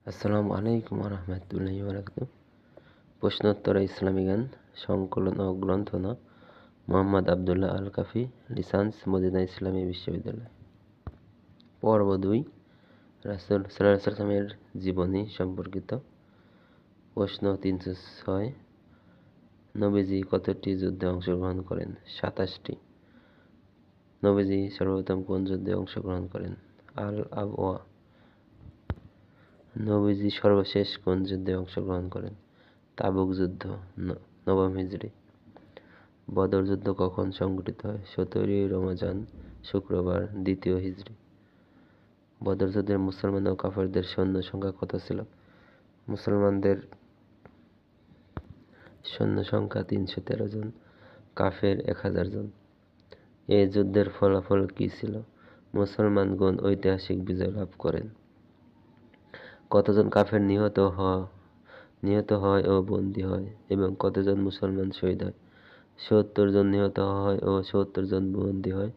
আসসালামু আলাইকুম রহমতুল্লাহি বারাকাতুহু। প্রশ্নোত্তর ইসলামী জ্ঞান সংকলন ও গ্রন্থনা মোহাম্মদ আবদুল্লাহ আল কাফি, লিসান্স মদিনা ইসলামী বিশ্ববিদ্যালয়। পর্ব 2, রাসূল সাল্লাল্লাহু আলাইহি ওয়াসাল্লামের জীবনী সম্পর্কিত। প্রশ্ন 306, নবীজি কতটি যুদ্ধে অংশগ্রহণ করেন? 27টি। নবীজি সর্বপ্রথম কোন যুদ্ধে অংশগ্রহণ করেন? আল আবওয়া। নবীজি সর্বশেষ কোন যুদ্ধে অংশগ্রহণ করেন? তাবুক যুদ্ধ, 9ম হিজরি। বদর যুদ্ধ কখন সংঘটিত হয়? 17ই রমজান, শুক্রবার, 2য় হিজরি। বদর যুদ্ধে মুসলমান ও কাফেরদের সৈন্য সংখ্যা কত ছিল? মুসলমানদের সৈন্য সংখ্যা 313 জন, কাফের 1000 জন। এই যুদ্ধের ফলাফল কী ছিল? মুসলমানগণ ঐতিহাসিক বিজয় লাভ করেন। কতজন কাফের নিহত হয় ও বন্দী হয় এবং কতজন মুসলমান শহীদ হয়? 70 জন নিহত হয় ও 70 জন বন্দী হয়।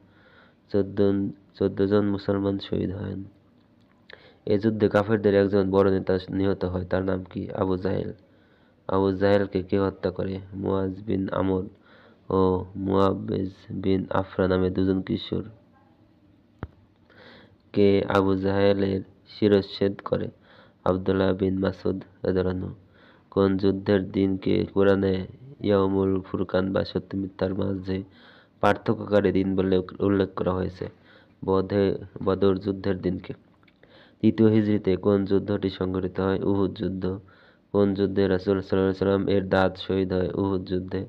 14 জন মুসলমান শহীদ হন। এ যুদ্ধে কাফেরদের একজন বড় নেতা নিহত হয়, তার নাম কি? আবু জাহেল। আবু জাহেলকে কে হত্যা করে? মুয়াজ বিন আমর ও মুয়াব্বিজ বিন আফরা নামে দুজন কিশোর। কে আবু জাহেলের শিরচ্ছেদ করে? আব্দুল্লাহ বিন মাসউদ রাদিয়াল্লাহু আনহু। কোন যুদ্ধের দিনকে কুরআনে ইয়াউমুল ফুরকান বা সত্য মিথ্যার মাঝে পার্থক্যকারী দিন বলে উল্লেখ করা হয়েছে? বদর যুদ্ধের দিনকে। 3য় হিজরিতে কোন যুদ্ধটি সংঘটিত হয়? উহুদ যুদ্ধ। কোন যুদ্ধে রাসূল সাল্লাল্লাহু আলাইহি ওয়াসাল্লাম এর দাঁত শহীদ হয়? উহুদ যুদ্ধে।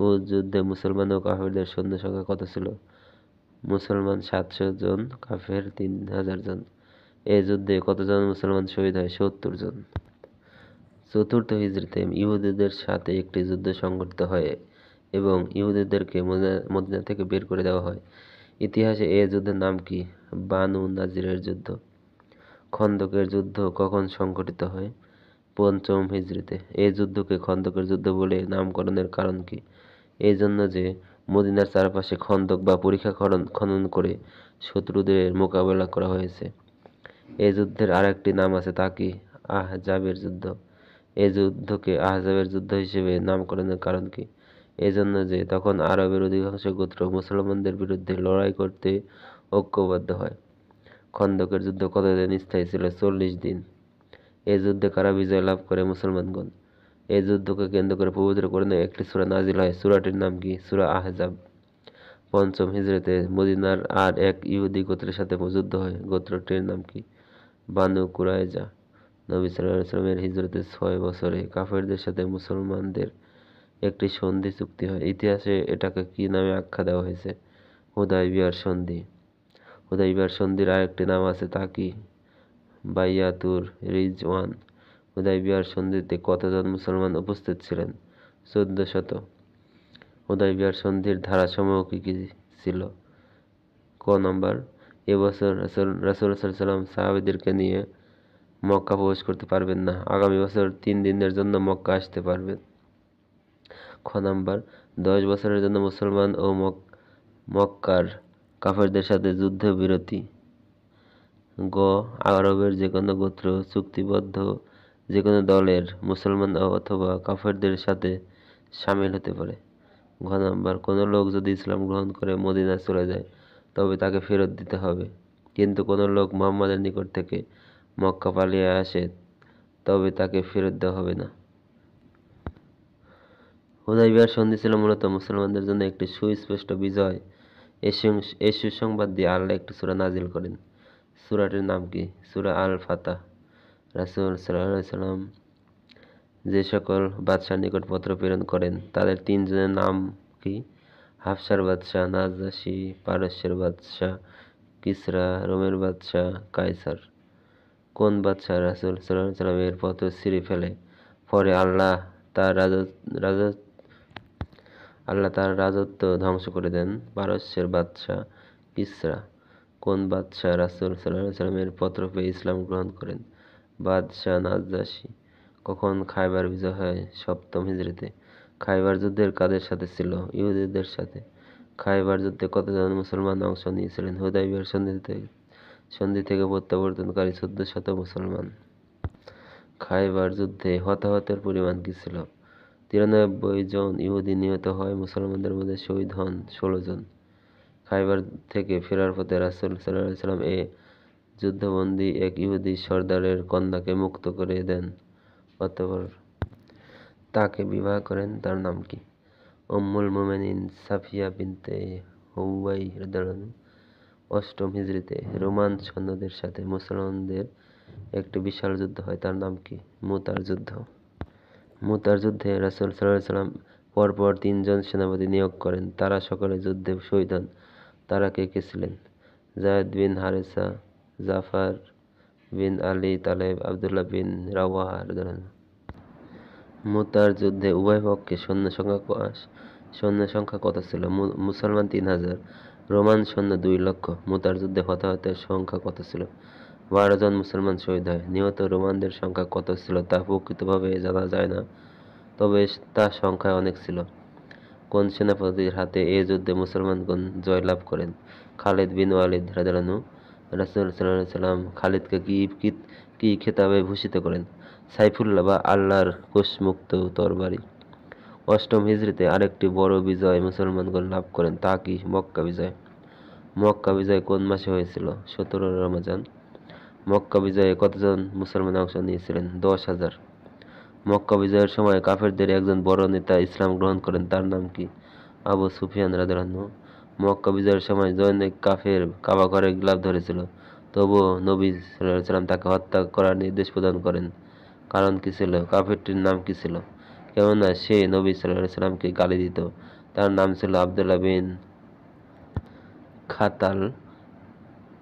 উহুদ যুদ্ধে মুসলমান ও কাফেরদের সৈন্য সংখ্যা কত ছিল? মুসলমান 700 জন, কাফের 3000 জন। এই যুদ্ধে কতজন মুসলমান শহীদ হয়? 70 জন। 4র্থ হিজরিতে ইহুদীদের সাথে একটি যুদ্ধ সংঘটিত হয় এবং ইহুদীদেরকে মদিনা থেকে বের করে দেওয়া হয়। ইতিহাসে এ যুদ্ধের নাম কি? বানু নাজিরের যুদ্ধ। খন্দকের যুদ্ধ কখন সংঘটিত হয়? 5ম হিজরিতে। এই যুদ্ধকে খন্দকের যুদ্ধ বলে নামকরণের কারণ কি? এই জন্য যে মদিনার চারপাশে খন্দক বা পরিখা খনন করে শত্রুদের মোকাবেলা করা হয়েছে। এই যুদ্ধের আরেকটি নাম আছে, তা কি? আহজাবের যুদ্ধ। এই যুদ্ধকে আহজাবের যুদ্ধ হিসেবে নামকরণের কারণ কি? এই জন্য যে তখন আরবের অধিকাংশ গোত্র মুসলমানদের বিরুদ্ধে লড়াই করতে ঐক্যবদ্ধ হয়। খন্দকের যুদ্ধ কতদিন স্থায়ী ছিল? 40 দিন। এই যুদ্ধে কারা বিজয় লাভ করে? মুসলমানগণ। এই যুদ্ধকে কেন্দ্র করে পবিত্র কোরআনে একটি সূরা নাজিল হয়, সূরাটির নাম কি? সূরা আহজাব। 5ম হিজরিতে মদিনার আর এক ইহুদি গোত্রের সাথে যুদ্ধ হয়, গোত্রটির নাম কি? বানু কুরাইজা। নবী সাল্লাল্লাহু আলাইহি ওয়াসাল্লামের হিজরতের 6 বছরে কাফেরদের সাথে মুসলমানদের একটি সন্ধি চুক্তি হয়। ইতিহাসে এটাকে কি নামে আখ্যা দেওয়া হয়েছে? হুদায়বিয়ার সন্ধি। হুদায়বিয়ার সন্ধির আরেকটি নাম আছে, তা কি? বাইয়াতুর রিজওয়ান। হুদায়বিয়ার সন্ধিতে কতজন মুসলমান উপস্থিত ছিলেন? 1400। হুদায়বিয়ার সন্ধির ধারাসমূহ কি কি ছিল? ক নাম্বার, এবছর রাসূল সাল্লাল্লাহু আলাইহি ওয়াসাল্লাম সাহাবীদেরকে নিয়ে মক্কা প্রবেশ করতে পারবেন না, আগামী বছর 3 দিনের জন্য মক্কা আসতে পারবেন। খ নাম্বার, 10 বছরের জন্য মুসলমান ও মক্কার কাফেরদের সাথে যুদ্ধবিরতি। গ, আরবের যেকোনো গোত্র চুক্তিবদ্ধ যেকোনো দলের মুসলমান অথবা কাফেরদের সাথে শামিল হতে পারে। ঘ নাম্বার, কোনো লোক যদি ইসলাম গ্রহণ করে মদিনায় চলে যায় তবে তাকে ফেরত দিতে হবে, কিন্তু কোনো লোক মুহাম্মাদের নিকট থেকে মক্কা পালিয়ে আসে তবে তাকে ফেরত দেওয়া হবে না। হুদায়বিয়ার সন্ধি ছিল মূলত মুসলমানদের জন্য একটি সুস্পষ্ট বিজয়। এই সুসংবাদ দিয়ে আল্লাহ একটি সূরা নাজিল করেন। সূরাটির নাম কি? সূরা আল ফাতহ। রাসূল সাল্লাল্লাহু আলাইহি ওয়াসাল্লাম যে সকল বাদশার নিকট পত্র প্রেরণ করেন তাদের 3 জনের নাম কি? হাবশার বাদশাহ নাজাশী, পারস্যের বাদশাহ কিসরা, রোমের বাদশাহ কায়সার। কোন বাদশাহ রাসূল সাল্লাল্লাহু আলাইহি ওয়াসাল্লাম এর পত্র ছিঁড়ে ফেলে? পরে আল্লাহ তার রাজত্ব ধ্বংস করে দেন? পারস্যের বাদশাহ কিসরা। কোন বাদশাহ রাসূল সাল্লাল্লাহু আলাইহি ওয়াসাল্লাম এর পত্র পেয়ে ইসলাম গ্রহণ করেন? বাদশাহ নাজাশী। কখন খায়বার বিজয় হয়? 7ম হিজরিতে। খায়বার যুদ্ধের কাদের সাথে ছিল? ইহুদীদের সাথে। খায়বার যুদ্ধে কতজন মুসলমান অংশ নিয়েছিলেন? হুদায়বিয়ার সন্ধি থেকে প্রত্যাবর্তনকারী 1400 মুসলমান। খায়বার যুদ্ধে হতাহতের পরিমাণ কি ছিল? 93 জন ইহুদি নিহত হয়, মুসলমানদের মধ্যে শহীদ হন 16 জন। খায়বার থেকে ফেরার পথে রাসূল সাল্লাল্লাহু আলাইহি ওয়াসাল্লাম এ যুদ্ধবন্দী এক ইহুদি সর্দারের কন্যাকে মুক্ত করে দেন। অতঃপর তাকে বিবাহ করেন। তার নাম কি? উম্মুল মুমিনিন সাফিয়া বিনতে হুয়াই রাদিয়াল্লাহু আনহা। অষ্টম হিজরীতে রোমান সৈন্যদের সাথে মুসলমানদের একটি বিশাল যুদ্ধ হয়, তার নাম কি? মুতার যুদ্ধ। মুতার যুদ্ধে রাসূল সাল্লাল্লাহু আলাইহি ওয়াসাল্লাম পরপর 3 জন সেনাপতি নিয়োগ করেন, তারা সকলে যুদ্ধে শহীদ হন। তারা কে কে ছিলেন? যায়েদ বিন হারেসা, জাফর বিন আলী তালেব, আবদুল্লাহ বিন রাওয়াহা রাদিয়াল্লাহু আনহু। মুতার যুদ্ধে উভয় পক্ষে সৈন্য সংখ্যা কত ছিল? মুসলমান 3000, রোমান সৈন্য 2 লক্ষ। মুতার যুদ্ধে হতাহতের সংখ্যা কত ছিল? 12 জন মুসলমান শহীদ হয়। নিহত রোমানদের সংখ্যা কত ছিল তা প্রকৃতভাবে জানা যায় না, তবে তা সংখ্যায় অনেক ছিল। কোন সেনাপতির হাতে এ যুদ্ধে মুসলমানগণ জয়লাভ করেন? খালিদ বিন ওয়ালিদ রাদিয়াল্লাহু আনহু। রাসূল সাল্লাল্লাহু আলাইহি ওয়াসাল্লাম খালিদকে কি খেতাবে ভূষিত করেন? সাইফুল্লাহ বা আল্লাহর কুশমুক্ত তরবারি। অষ্টম হিজরীতে আরেকটি বড় বিজয় মুসলমানগণ লাভ করেন, তা কি? মক্কা বিজয়। মক্কা বিজয় কোন মাসে হয়েছিল? 17 রমজান। মক্কা বিজয়ে কতজন মুসলমান অংশ নিয়েছিলেন? 10,000। মক্কা বিজয়ের সময় কাফেরদের একজন বড় নেতা ইসলাম গ্রহণ করেন, তার নাম কি? আবু সুফিয়ান রাদিয়াল্লাহু আনহু। মক্কা বিজয়ের সময় জনৈক কাফের কাবা ঘরে গিলাফ ধরেছিল, তবুও নবী সাল্লাল্লাহু আলাইহি ওয়াসাল্লাম তাকে হত্যা করার নির্দেশ প্রদান করেন। কারণ কি ছিল? কাফেরটির নাম কি ছিল? কেননা সে নবী সাল্লাল্লাহু আলাইহি ওয়াসাল্লামকে গালি দিত। তার নাম ছিল আব্দুল্লাহ বিন খাতাল।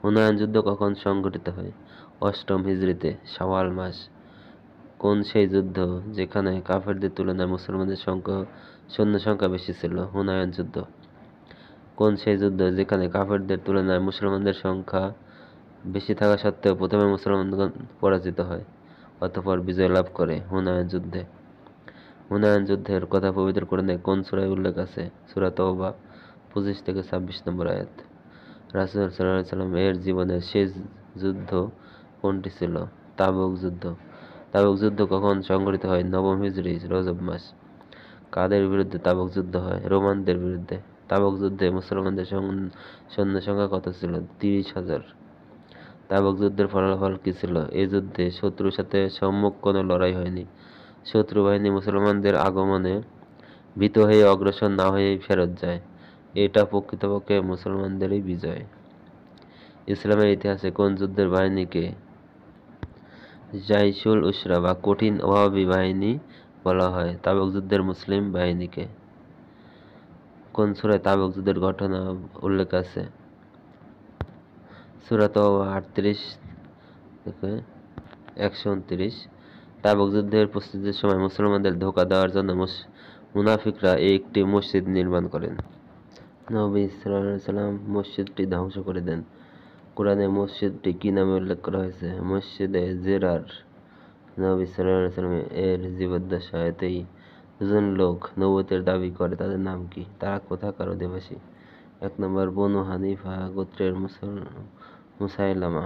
হুনায়ন যুদ্ধ কখন সংঘটিত হয়? অষ্টম হিজরীতে শাওয়াল মাস। কোন সেই যুদ্ধ যেখানে কাফেরদের তুলনায় মুসলমানদের সৈন্য সংখ্যা বেশি ছিল? হুনায়ন যুদ্ধ। কোন সেই যুদ্ধ যেখানে কাফেরদের তুলনায় মুসলমানদের সংখ্যা বেশি থাকা সত্ত্বেও প্রথমে মুসলমানগণ পরাজিত হয়, অতঃপর বিজয় লাভ করে? হুনায়ন যুদ্ধে। হুনায়ন যুদ্ধের কথা পবিত্র কোরআনে কোন সূরায় উল্লেখ আছে? সূরা তওবা 25 থেকে 26 নম্বর আয়াত। রাসূল সাল্লাল্লাহু আলাইহি ওয়াসাল্লাম এর জীবনের শেষ যুদ্ধ কোনটি ছিল? তাবুক যুদ্ধ। তাবুক যুদ্ধ কখন সংঘটিত হয়? নবম হিজরি রজব মাস। কাদের বিরুদ্ধে তাবুক যুদ্ধ হয়? রোমানদের বিরুদ্ধে। তাবুক যুদ্ধে মুসলমানদের সৈন্য সংখ্যা কত ছিল? 30,000। তাবুক যুদ্ধের ফলাফল কি ছিল? এ যুদ্ধে শত্রুর সাথে সম্মুখ কোনো লড়াই হয়নি। শত্রু বাহিনী মুসলমানদের আগমনে ভীত হয়ে অগ্রসর না হয়েই ফেরত যায়। এটা প্রকৃতপক্ষে মুসলমানদেরই বিজয়। ইসলামের ইতিহাসে কোন যুদ্ধের বাহিনীকে জাইশুল উসরা বা কঠিন অভাবী বাহিনী বলা হয়? তাবুক যুদ্ধের মুসলিম বাহিনীকে। কোন সূরায় তাবুক যুদ্ধের ঘটনা উল্লেখ আছে? সূরা তওবা 38 থেকে 129। তাবুক যুদ্ধের প্রস্তুতির সময় মুসলমানদের ধোঁকা দেওয়ার জন্য মুনাফিকরা একটি মসজিদ নির্মাণ করেন। নবী সাল্লাল্লাহু আলাইহি ওয়াসাল্লাম মসজিদটি ধ্বংস করে দেন। কোরআনে মসজিদটি কি নামে উল্লেখ করা হয়েছে? মসজিদে জেরার। নবী সাল্লাল্লাহু আলাইহি ওয়াসাল্লাম এর জীবদ্দশাতেই দুজন লোক নবুয়তের দাবি করে, তাদের নাম কি? তারা কোথাকার অধিবাসী? 1 নম্বর বনু হানিফা গোত্রের মুসাইলামা,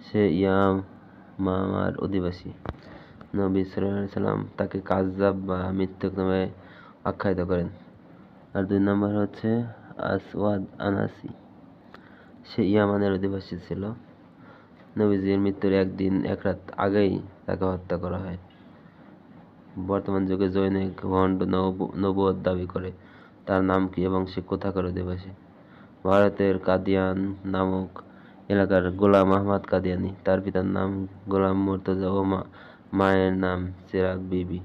সে ইয়ামামার অধিবাসী। নবী সাল্লাল্লাহু আলাইহি ওয়াসাল্লাম তাকে কাযযাব বা মিথ্যুক নামে আখ্যায়িত করেন। আর 2 নম্বর হচ্ছে আসওয়াদ আনাসি, সে ইয়ামানের অধিবাসী ছিল। নবীজির মৃত্যুর একদিন এক রাত আগেই তাকে হত্যা করা হয়। বর্তমান যুগে জৈনিক ভণ্ড নবুয়ত দাবি করে, তার নাম কি এবং সে কোথাকার অধিবাসী? ভারতের কাদিয়ান নামক এলাকার গোলাম আহমদ কাদিয়ানী, তার পিতার নাম গোলাম মুর্তজা ও মায়ের নাম চেরাগ বিবি।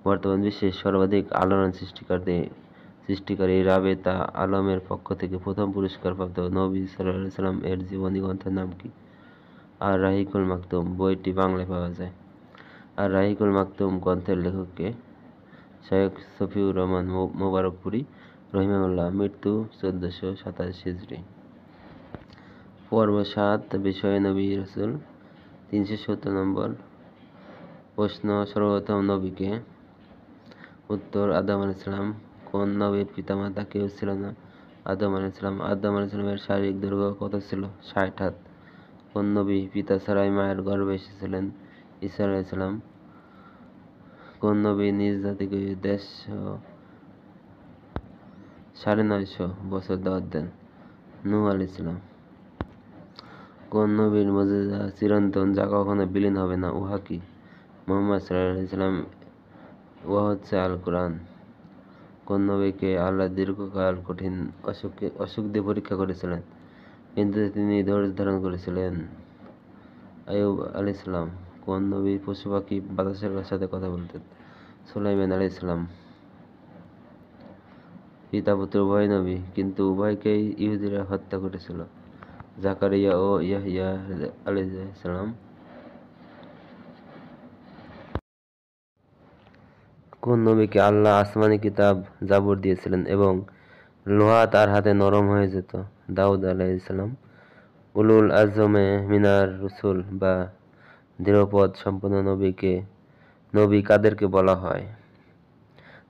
বর্তমান বিশ্বের সর্বাধিক আলোড়ন সৃষ্টিকারী রাবেতা আলমের পক্ষ থেকে প্রথম পুরস্কারপ্রাপ্ত নবী সাল্লাল্লাহু আলাইহি ওয়াসাল্লাম এর জীবনী গ্রন্থের নাম কি? আর রাহিকুল মাকতুম। বইটি বাংলায় পাওয়া যায়। আর রাহিকুল মাকতুম গ্রন্থের লেখক কে? শায়খ শফিউর রহমান মোবারকপুরী রহিমাহুল্লাহ। মৃত্যু 1427 হিজরি। পর্ব 7 বিষয়ে নবী রাসূল। 370 নম্বর প্রশ্ন, সর্বপ্রথম নবীকে? উত্তর, আদম আলাইহিস সালাম। কোন নবীর পিতামাতা কেউ ছিল না? আদম আলাইহিস সালাম। আদম আলাইহিস সালামের শারীরিক দৈর্ঘ্য কত ছিল? 60 হাত। কোন নবী পিতা ছাড়াই মায়ের গর্ভে এসেছিলেন? ঈসা আলাইহিসসালাম কোন নবী নিজ জাতিকে দেশ ৯৫০ বছর দাওয়াত দেন? নূহ আলাইহিসসালাম। কোন নবীর মুজিজা চিরন্তন যা কখনো বিলীন হবে না, উহা কি? মুহাম্মদ সাল্লাল্লাহু আলাইহি ওয়াসাল্লাম। উহা হচ্ছে আল কোরআন। কোন নবীকে আল্লাহ দীর্ঘকাল কঠিন অসুখ দিয়ে পরীক্ষা করেছিলেন, কিন্তু তিনি ধৈর্য ধারণ করেছিলেন? আইয়ুব আলাইহিসসালাম। কোন নবী পশু পাখি বাতাসের সাথে কথা বলতেন? সুলাইমান আলাইহিসসালাম। পিতা পুত্র উভয় নবী, কিন্তু উভয়কেই ইহুদীরা হত্যা করেছিল? জাকারিয়া ও ইয়াহইয়া আলাইহিসসালাম। কোন নবীকে আল্লাহ আসমানি কিতাব জাবুর দিয়েছিলেন এবং লোহা তার হাতে নরম হয়ে যেত? দাউদ আলাইহিসসালাম। উলুল আজমে মিনার রুসুল বা দৃঢ়পদ সম্পন্ন নবী কাদেরকে বলা হয়?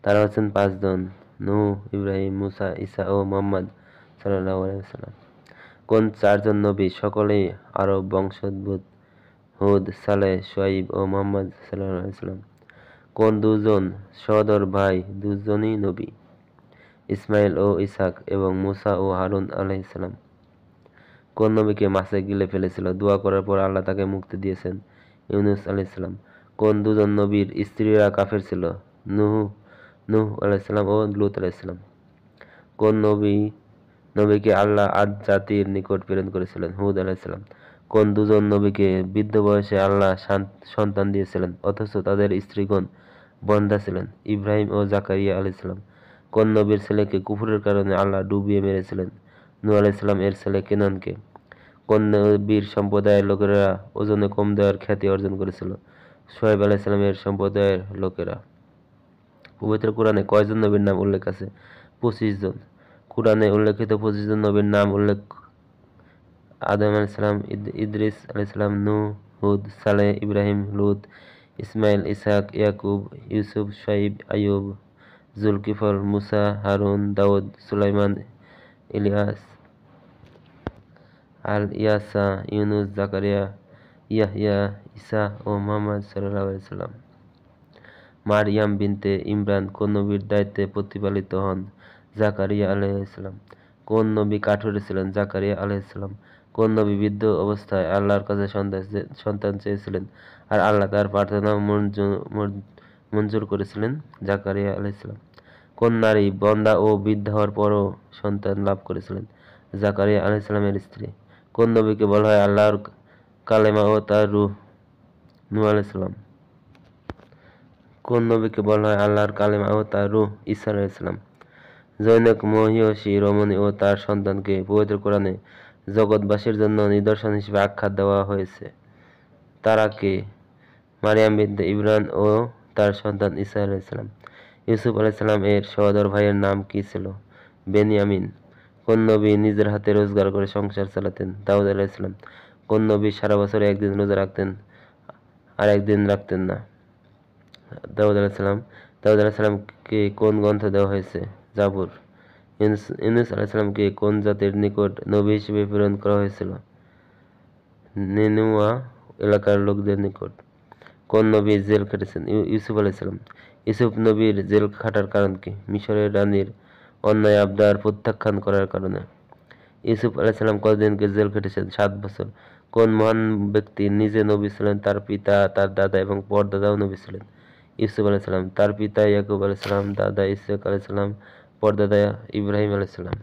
তারা হচ্ছেন ৫ জন: নূহ, ইব্রাহিম, মুসা, ঈসা ও মুহাম্মদ সাল্লাল্লাহু আলাইহি ওয়াসাল্লাম। কোন ৪ জন নবী সকলেই আরব বংশোদ্ভূত? হুদ, সালেহ, শুআয়ব ও মুহাম্মদ সাল্লাল্লাহু আলাইহি ওয়াসাল্লাম। কোন ২ জন সহোদর ভাই দুজনই নবী? ইসমাইল ও ইসহাক এবং মুসা ও হারুন আলাইহিসসালাম। কোন নবীকে মাছে গিলে ফেলেছিল? দোয়া করার পর আল্লাহ তাকে মুক্তি দিয়েছেন? ইউনূস আলাইহিসসালাম। কোন ২ জন নবীর স্ত্রীরা কাফের ছিল? নূহ আলাইহিসসালাম ও লূত আলাইহিসসালাম। কোন নবীকে আল্লাহ ৮ জাতির নিকট প্রেরণ করেছিলেন? হুদ আলাইহিসসালাম। কোন ২ জন নবীকে বৃদ্ধ বয়সে আল্লাহ সন্তান দিয়েছিলেন, অথচ তাদের স্ত্রীগণ বন্ধ্যা ছিলেন? ইব্রাহিম ও জাকারিয়া আলাইহিসসালাম। কোন নবীর ছেলেকে কুফরের কারণে আল্লাহ ডুবিয়ে মেরেছিলেন? নূহ আলাইহিসসালাম এর ছেলে কেনানকে। কোন নবীর সম্প্রদায়ের লোকেরা ওজনে কম দেওয়ার খ্যাতি অর্জন করেছিল? শুআয়ব আলাইহিসসালাম এর সম্প্রদায়ের লোকেরা। পবিত্র কোরআনে কয়জন নবীর নাম উল্লেখ আছে? ২৫ জন। কোরআনে উল্লেখিত ২৫ জন নবীর নাম উল্লেখ: আদম আলাইহিসসালাম, ইদ্রিস আলাইহিসসালাম, নূহ, হুদ, সালেহ, ইব্রাহিম, লূত, ইসমাইল, ইসহাক, ইয়াকুব, ইউসুফ, শুআয়ব, আইয়ুব, যুলকিফল, মুসা, হারুন, দাউদ, সুলাইমান, ইলিয়াস, ইয়াসা, ইউনূস, জাকারিয়া, ইয়াহইয়া, ঈসা ও মুহাম্মদ সাল্লাল্লাহু আলাইহি ওয়াসাল্লাম। মারইয়াম বিনতে ইমরান কোন নবীর দায়িত্বে প্রতিপালিত হন? জাকারিয়া আলাইহিসসালাম। কোন নবী কাঠুরে ছিলেন? জাকারিয়া আলাইহিসসালাম। কোন নবী বৃদ্ধ অবস্থায় আল্লাহর কাছে সন্তান চেয়েছিলেন আর আল্লাহ তার প্রার্থনা মঞ্জুর করেছিলেন? জাকারিয়া আলাইহিসসালাম। কোন নারী বন্ধ্যা ও বৃদ্ধা হওয়ার পরও সন্তান লাভ করেছিলেন? জাকারিয়া আলাইহিসসালামের স্ত্রী। কোন নবীকে বলা হয় আল্লাহর কালেমা ও তার রূহ? নূহ আলাইহিসসালাম। কোন নবীকে বলা হয় আল্লাহর কালেমা ও তার রূহ? ঈসা আলাইহিসসালাম। জনৈক মহীয়সী রমণী ও তার সন্তানকে পবিত্র কোরআনে জগৎবাসীর জন্য নিদর্শন হিসেবে আখ্যা দেওয়া হয়েছে। তারা কে? মারইয়াম বিনতে ইমরান ও তার সন্তান ঈসা আলাইহিসসালাম। ইউসুফ আলাইহিসসালাম এর সহোদর ভাইয়ের নাম কি ছিল? বেনিয়ামিন। কোন নবী নিজের হাতে রোজগার করে সংসার চালাতেন? দাউদ আলাইহিসসালাম। কোন নবী সারা বছর একদিন রোজা রাখতেন আর একদিন রাখতেন না? দাউদ আলাইহিসসালাম। দাউদ আলাইহিসসালামকে কোন গ্রন্থ দেওয়া হয়েছে? জাবুর। ইউনূস আলাইহিসসালামকে কোন জাতির নিকট নবী হিসেবে প্রেরণ করা হয়েছিল? নিনওয়া এলাকার লোকদের নিকট। কোন নবী জেল খেটেছেন? ইউসুফ আলাইহিসসালাম। ইউসুফ নবীর জেল খাটার কারণ কি? মিশরের রানীর অন্যায় আবদার প্রত্যাখ্যান করার কারণে। ইউসুফ আলাইহিসসালাম কতদিনকে জেল খেটেছেন? ৭ বছর। কোন মহান ব্যক্তি নিজে নবী ছিলেন, তার পিতা, তার দাদা এবং পরদাদাও নবী ছিলেন? ইউসুফ আলাইহিসসালাম। তার পিতা ইয়াকুব আলাইহিসসালাম, দাদা ইসহাক আলাইহিসসালাম, পরদাদা ইব্রাহিম আলাইহিসসালাম।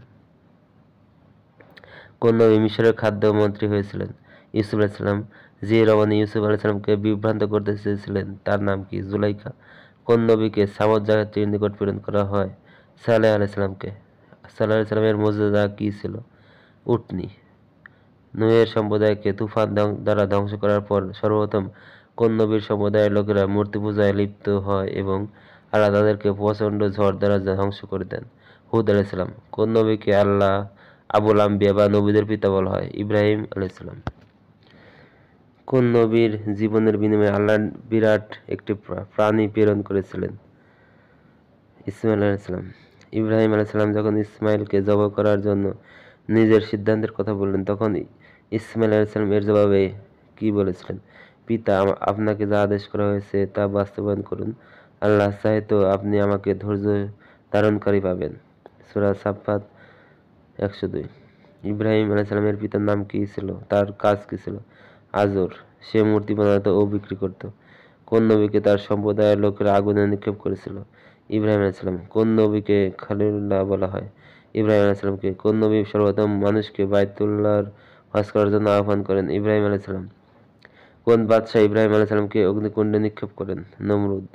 কোন নবী মিশরের খাদ্য মন্ত্রী হয়েছিলেন? ইউসুফ আলাইহিসসালাম। যে রমণী ইউসুফ আলাইহিসসালামকে বিভ্রান্ত করতে চেয়েছিলেন তার নাম কি? জুলাইখা। কোন নবীকে সামুদ জাতির নিকট প্রেরণ করা হয়? সালেহ আলাইহিসসালামকে। সালেহ আলাইহিসসালামের মুজিজা কি ছিল? উটনী। নূহের সম্প্রদায়কে তুফান দ্বারা ধ্বংস করার পর সর্বপ্রথম কোন নবীর সম্প্রদায়ের লোকেরা মূর্তি পূজায় লিপ্ত হয় এবং আল্লাহ তাদেরকে প্রচণ্ড ঝড় দ্বারা ধ্বংস করে দেন? হুদ আলাইহিসসালাম। কোন নবীকে আল্লাহ আবুল আম্বিয়া বা নবীদের পিতা বলা হয়? ইব্রাহিম আলাইহিসসালাম। কোন নবীর জীবনের বিনিময়ে আল্লাহ বিরাট একটি প্রাণী প্রেরণ করেছিলেন? ইসমাইল আলাইহিসসালাম। ইব্রাহিম আলাইহিসসালাম যখন ইসমাইলকে জবাই করার জন্য নিজের সিদ্ধান্তের কথা বললেন, তখন ইসমাইল আলাইহিসসালাম এর জবাবে কি বলেছিলেন? পিতা, আপনাকে যা আদেশ করা হয়েছে তা বাস্তবায়ন করুন। আল্লাহ চাহে তো আপনি আমাকে ধৈর্য ধারণকারী পাবেন। সূরা সাফফাত 102। ইব্রাহিম আলাইহিস পিতার নাম কি ছিল? তার কাজ কি ছিল? আজর। সে মূর্তি বানাতো ও বিক্রি করত। কোন নবীকে তার সম্প্রদায়ের লোকেরা আগুনে নিক্ষেপ করেছিল? ইব্রাহিম আলাইহিস সালাম। কোন নবীকে খলিলুল্লাহ বলা হয়? ইব্রাহিম আলাইহিস সালামকে। কোন নবী সর্বপ্রথম মানুষকে বাইতুল্লাহর হজ করার জন্য আহ্বান করেন? ইব্রাহিম আলাইহিস সালাম। কোন বাদশাহ ইব্রাহিম আলাইহিস সালামকে অগ্নিকুণ্ডে নিক্ষেপ করেন? নমরুদ।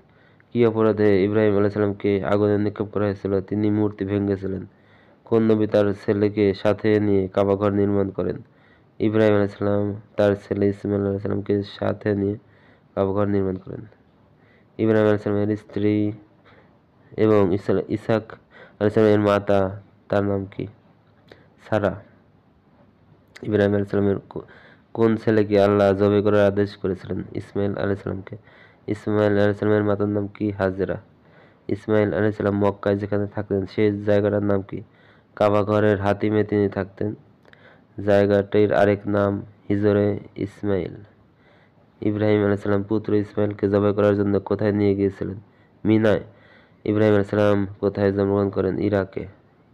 কি অপরাধে ইব্রাহিম আলাইহিস সালামকে আগুনে নিক্ষেপ করা হয়েছিল? তিনি মূর্তি ভেঙেছিলেন। কোন নবী তার ছেলেকে সাথে নিয়ে কাবা ঘর নির্মাণ করেন? ইব্রাহিম আলাইহিস সালাম তার ছেলে ইসমাইল আলাইহিস সালামকে সাথে নিয়ে কাবা ঘর নির্মাণ করেন। ইব্রাহিম আলাইহিস সালামের স্ত্রী এবং ইসহাক আলাইহিস সালামের মাতা, তার নাম কি? সারা। ইব্রাহিম আলাইহিস সালামের কোন ছেলেকে আল্লাহ জবাই করার আদেশ করেছিলেন? ইসমাইল আলাইহিস সালামকে। ইসমাইল আলাইহিস সালামের মাতার নাম কি? হাজেরা। ইসমাইল আলাইহিস সালাম মক্কায় যেখানে থাকতেন সেই জায়গাটার নাম কি? কাবা ঘরের হাতিমে তিনি থাকতেন। জায়গাটির আরেক নাম হিজরে ইসমাইল। ইব্রাহিম আলাইহিস সালাম পুত্র ইসমাইলকে জবাই করার জন্য কোথায় নিয়ে গিয়েছিলেন? মিনায়। ইব্রাহিম আলাইহিস সালাম কোথায় জন্মগ্রহণ করেন? ইরাকে।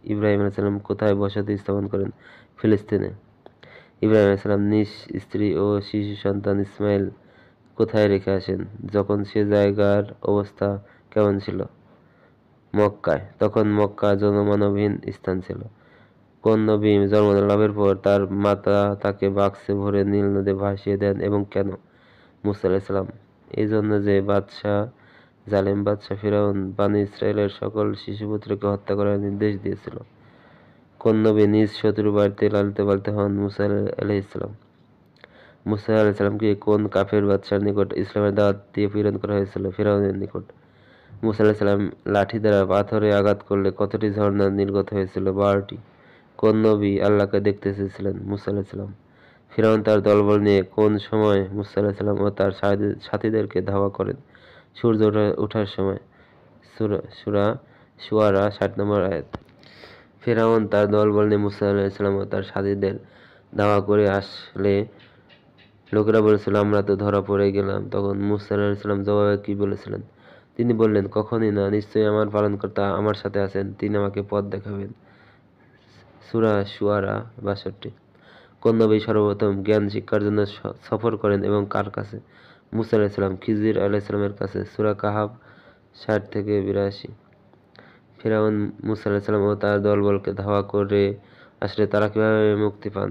ইব্রাহিম আলাইহিস সালাম কোথায় বসতি স্থাপন করেন? ফিলিস্তিনে। ইব্রাহিম আলাইহিস সালাম নিজ স্ত্রী ও শিশু সন্তান ইসমাইল কোথায় রেখে আসেন? যখন সে জায়গার অবস্থা কেমন ছিল? মক্কায়। তখন মক্কা জনমানবহীন স্থান ছিল। কোন নবী জন্মলাভের পর তার মাতা তাকে বাক্সে ভরে নীল নদে ভাসিয়ে দেন এবং কেন? মুসা আলাইহিস সালাম। এই জন্য যে জালেম বাদশাহ ফিরআউন বনী ইসরাইলের সকল শিশুপুত্রকে হত্যা করার নির্দেশ দিয়েছিল। কোন নবী নিজ শত্রুর বাড়িতে লালিত পালিত হন? মুসা আলাইহিস সালাম। মুসা আলাইহিস সালামকে কোন কাফের বাদশার নিকট ইসলামের দাওয়াত দিয়ে প্রেরণ করা হয়েছিল? ফিরআউনের নিকট। মুসা আলাইহিস সালাম লাঠি দ্বারা পাথরে আঘাত করলে কতটি ঝর্ণা নির্গত হয়েছিল? 12টি। কোন নবী আল্লাহকে দেখতে চেয়েছিলেন? মুসা আলাইহিস সালাম। ফিরআউন তার দলবল নিয়ে কোন সময় মুসা আলাইহিস সালাম ও তার সাথীদেরকে ধাওয়া করেন? সূর্য ওঠার সময়। সূরা শুআরা 60 নম্বর আয়াত। ফিরআউন তার দলবল নিয়ে মুসা আলাইহিস সালাম ও তার সাথীদের ধাওয়া করে আসলে লোকেরা বলেছিল, আমরা তো ধরা পড়ে গেলাম। তখন মুসা আলাইহিস সালাম জবাবে কি বলেছিলেন? তিনি বললেন, কখনই না, নিশ্চয়ই আমার পালনকর্তা আমার সাথে আছেন, তিনি আমাকে পথ দেখাবেন। সূরা শুআরা 62। কোন নবী সর্বপ্রথম জ্ঞান শিক্ষার জন্য সফর করেন এবং কার কাছে? মুসা আলাইহিস সালাম খিজির আলাইহিস সালামের কাছে। সূরা কাহাফ 60 থেকে 82। ফিরআউন মুসা আলাইহিস সালাম ও তার দলবলকে ধাওয়া করে আসলে তারা কিভাবে মুক্তি পান?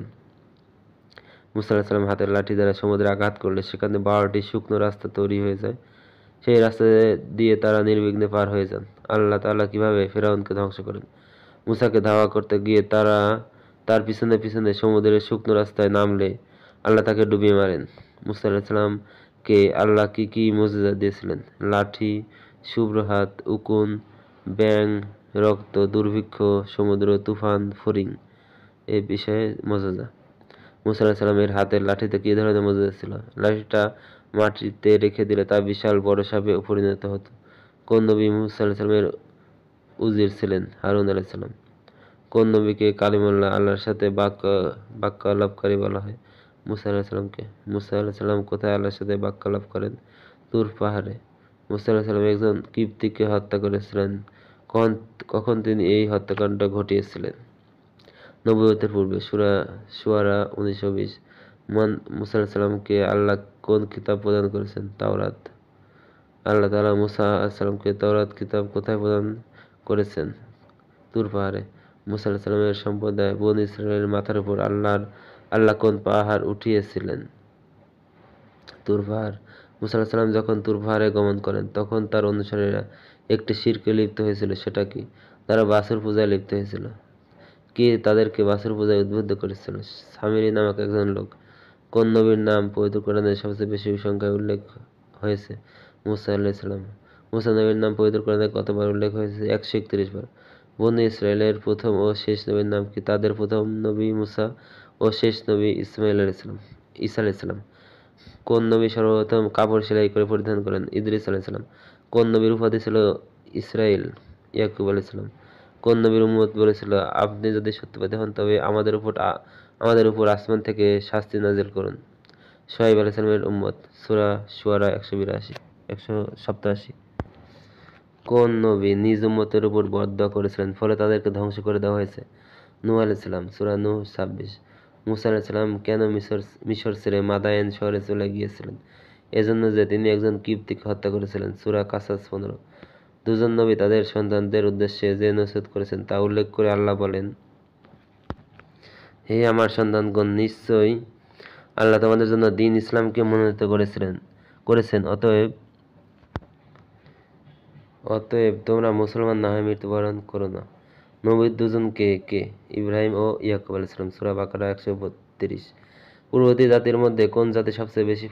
মুসা আলাইহিস সালাম হাতের লাঠি দ্বারা সমুদ্রে আঘাত করলে সেখানে 12টি শুকনো রাস্তা তৈরি হয়ে যায়। সেই রাস্তা দিয়ে তারা নির্বিঘ্নে পার হয়ে যান। আল্লাহ তাআলা কিভাবে ফিরআউনকে ধ্বংস করেন? মুসাকে ধাওয়া করতে গিয়ে তার পিছনে পিছনে সমুদ্রের শুকনো রাস্তায় নামলে আল্লাহ তাকে ডুবিয়ে মারেন। মুসা আলাইহিস সালামকে আল্লাহ কি কি মুজিজা দিয়েছিলেন? লাঠি, শুভ্র হাত, উকুন, ব্যাঙ, রক্ত, দুর্ভিক্ষ, সমুদ্র, তুফান, ফড়িং। এই বিষয়ে মুজিজা। মুসা আলাইহিস সালামের হাতের লাঠিতে কি ধরনের মুজিজা ছিল? লাঠিটা মাটিতে রেখে দিলে তা বিশাল বড় সাপে পরিণত হতো। কোন নবী মুসা আলাইহিস সালামের উজির ছিলেন? হারুন আলাইহিস সালাম। কোন নবীকে কালিমুল্লাহ, আল্লাহর সাথে বাক্যালাপকারী বলা হয়? মুসা আলাইহিস সালামকে। মুসা আলাইহিস সালাম কোথায় আল্লাহর সাথে বাক্যালাপ করেন? তুর পাহাড়ে। মুসা আলাইহিস সালাম একজন কিবতীকে হত্যা করেছিলেন। কখন তিনি এই হত্যাকাণ্ড ঘটিয়েছিলেন? নবুয়তের পূর্বে। সূরা শুআরা 19:20। মুসা আলাইহিস সালামকে আল্লাহ কোন কিতাব প্রদান করেছেন? তাওরাত। আল্লাহ তাআলা মুসা আলাইহিস সালামকে তাওরাত কিতাব কোথায় প্রদান করেছেন? তুর পাহাড়ে। মুসা আলাইহিস সালামের সম্প্রদায় বনী ইসরাইলের মাথার উপর আল্লাহ কোন পাহাড় উঠিয়েছিলেন? তুর পাহাড়। মুসা আলাইহিস সালাম যখন তুর পাহাড়ে গমন করেন তখন তার অনুসারীরা একটি শিরকে লিপ্ত হয়েছিল, সেটা কি? তারা বাছুর পূজায় লিপ্ত হয়েছিল। কে তাদেরকে বাছুর পূজায় উদ্বুদ্ধ করেছিল? সামিরী নামক একজন লোক। কোন নবীর নাম পবিত্র কোরআনে সবচেয়ে বেশি সংখ্যায় উল্লেখ হয়েছে? মুসা আলাইহিস সালাম। মুসা নবীর নাম পবিত্র কোরআনে কতবার উল্লেখ হয়েছে? 131 বার। বনী ইসরাইলের প্রথম ও শেষ নবীর নাম কি? তাদের প্রথম নবী মুসা ও শেষ নবী ঈসা আলাইহিস সালাম। কোন নবী সর্বপ্রথম কাপড় সেলাই করে পরিধান করেন? ইদ্রিস আলাইহিস সালাম। কোন নবীর উপাধি ছিল ইসরাইল? ইয়াকুব আলাইহিস সালাম। কোন নবীর উম্মত বলেছিল, আপনি যদি সত্যবাদী হন তবে আমাদের উপর আসমান থেকে শাস্তি নাজিল করুন? সোহাইব আলাইহিস উম্মত, সূরা শুআরা 187। কোন নবী নিজ উম্মতের উপর বদদোয়া করেছিলেন, ফলে তাদেরকে ধ্বংস করে দেওয়া হয়েছে? নূহ আলাইহিস সালাম, সূরা নূহ 26। মূসা আলাইহিস সালাম কেন মিশর ছেড়ে মাদায়েন শহরে চলে গিয়েছিলেন? এজন্য যে তিনি একজন কিবতীকে হত্যা করেছিলেন, সূরা কাসাস 15। দুজন নবী তাদের সন্তানদের উদ্দেশ্যে যে নসিহত করেছেন তা উল্লেখ করে আল্লাহ বলেন, হে আমার সন্তানগণ, নিশ্চয়ই আল্লাহ তোমাদের জন্য দ্বীন ইসলামকে মনোনীত করেছেন, অতএব তোমরা মুসলমান না হয়ে মৃত্যুবরণ করো না। নবীর দুজন কে? ইব্রাহিম ও ইয়াকুব আলাইহিস সালাম, সূরা বাকারা 132। পূর্ববর্তী জাতির মধ্যে কোন জাতি সবচেয়ে বেশি